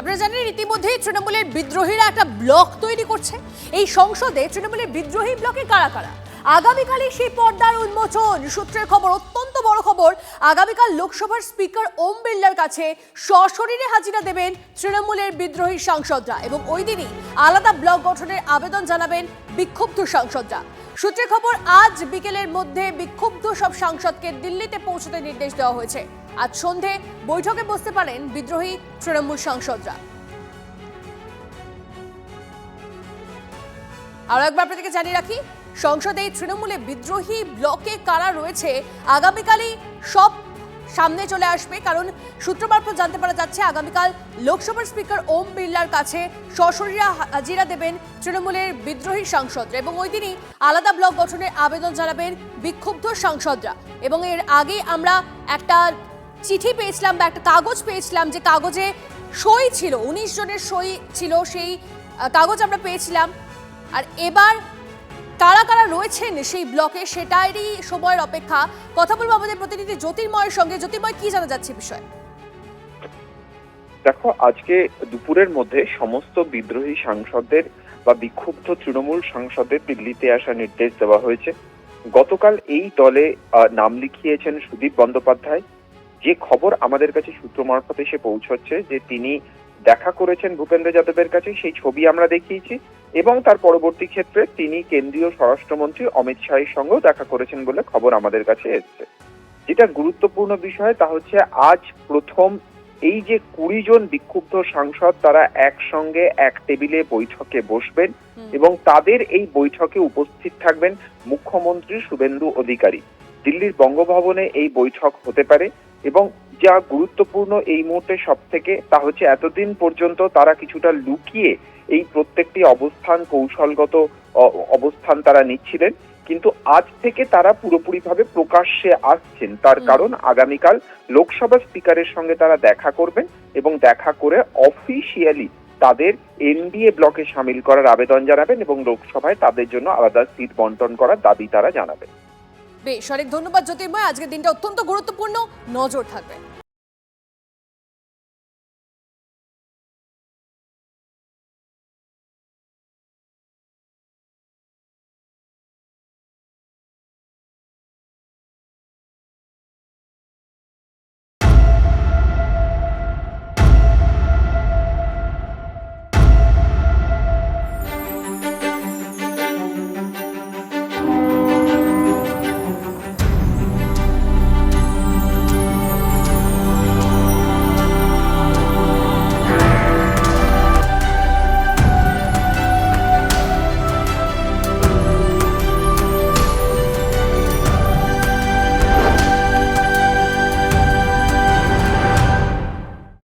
আপনারা জানেন ইতিমধ্যেই তৃণমূলের বিদ্রোহীরা একটা ব্লক তৈরি করছে। এই সংসদে তৃণমূলের বিদ্রোহী ব্লকে কারা কারা, আগামীকালই সেই পর্দার উন্মোচন। সূত্রের খবর, অত্যন্ত বড় খবর, আগামীকাল লোকসভার স্পিকার ওম বিড়লার কাছে সশরীরে হাজিরা দেবেন তৃণমূলের বিদ্রোহী সাংসদরা এবং ওই দিনই আলাদা ব্লক গঠনের আবেদন জানাবেন বিক্ষুব্ধ সাংসদরা। সূত্রের খবর, আজ বিকেলের মধ্যে বিক্ষুব্ধ সব সাংসদকে দিল্লিতে পৌঁছতে নির্দেশ দেওয়া হয়েছে। আজ সন্ধে বৈঠকে বসতে পারেন বিদ্রোহী তৃণমূল সাংসদরা। আরো একবার আপনাদেরকে জানিয়ে রাখি, সংসদে তৃণমূলে বিদ্রোহী ব্লকে কারা রয়েছে আগামীকালই সব সামনে চলে আসবে। কারণ সূত্র মারফত জানতে পারা যাচ্ছে আগামীকাল লোকসভার স্পিকার ওম বিড়লার কাছে সশরীরে হাজিরা দেবেন তৃণমূলের বিদ্রোহী সাংসদরা এবং ওই দিনই আলাদা ব্লক গঠনের আবেদন জানাবেন বিক্ষুব্ধ সাংসদরা। এবং এর আগে আমরা একটা চিঠি পেয়েছিলাম বা একটা কাগজ পেয়েছিলাম, যে কাগজে সই ছিল, 19 জনের সই ছিল, সেই কাগজ আমরা পেয়েছিলাম। আর এবার কারা কারা রয়েছেন সেই ব্লকে সেটারই সময়ের অপেক্ষা। কথা বলবো আমাদের প্রতিনিধি জ্যোতির্ময়ের সঙ্গে। জ্যোতির্ময়, কি জানা যাচ্ছে বিষয়? দেখো, আজকে দুপুরের মধ্যে সমস্ত বিদ্রোহী সাংসদদের বা বিক্ষুব্ধ তৃণমূল সাংসদদের দিল্লিতে আসার নির্দেশ দেওয়া হয়েছে। গতকাল এই দলে নাম লিখিয়েছেন সুদীপ বন্দ্যোপাধ্যায়। যে খবর আমাদের কাছে সূত্র মারফত এসে পৌঁছচ্ছে যে তিনি দেখা করেছেন ভূপেন্দ্র যাদবের কাছে, সেই ছবি আমরা দেখিয়েছি এবং তার পরবর্তী ক্ষেত্রে তিনি কেন্দ্রীয় স্বরাষ্ট্রমন্ত্রী অমিত শাহের সঙ্গেও দেখা করেছেন বলে খবর আমাদের কাছে এসেছে। যেটা গুরুত্বপূর্ণ বিষয় তা হচ্ছে আজ প্রথম এই যে 20 জন বিক্ষুব্ধ সাংসদ তারা একসঙ্গে এক টেবিলে বৈঠকে বসবেন এবং তাদের এই বৈঠকে উপস্থিত থাকবেন মুখ্যমন্ত্রী শুভেন্দু অধিকারী। দিল্লির বঙ্গভবনে এই বৈঠক হতে পারে এবং যা গুরুত্বপূর্ণ এই মুহূর্তে সব থেকে তা হচ্ছে এতদিন পর্যন্ত তারা কিছুটা লুকিয়ে এই প্রত্যেকটি অবস্থান, কৌশলগত অবস্থান তারা নিচ্ছিলেন, কিন্তু আজ থেকে তারা পুরোপুরিভাবে প্রকাশ্যে আসছেন। তার কারণ আগামীকাল লোকসভা স্পিকারের সঙ্গে তারা দেখা করবেন এবং দেখা করে অফিসিয়ালি তাদের এনডিএ ব্লকে সামিল করার আবেদন জানাবেন এবং লোকসভায় তাদের জন্য আলাদা সিট বন্টন করার দাবি তারা জানাবেন। বেশ, অনেক ধন্যবাদ জ্যোতির্ময়। আজকের দিনটা অত্যন্ত গুরুত্বপূর্ণ, নজর থাকবে।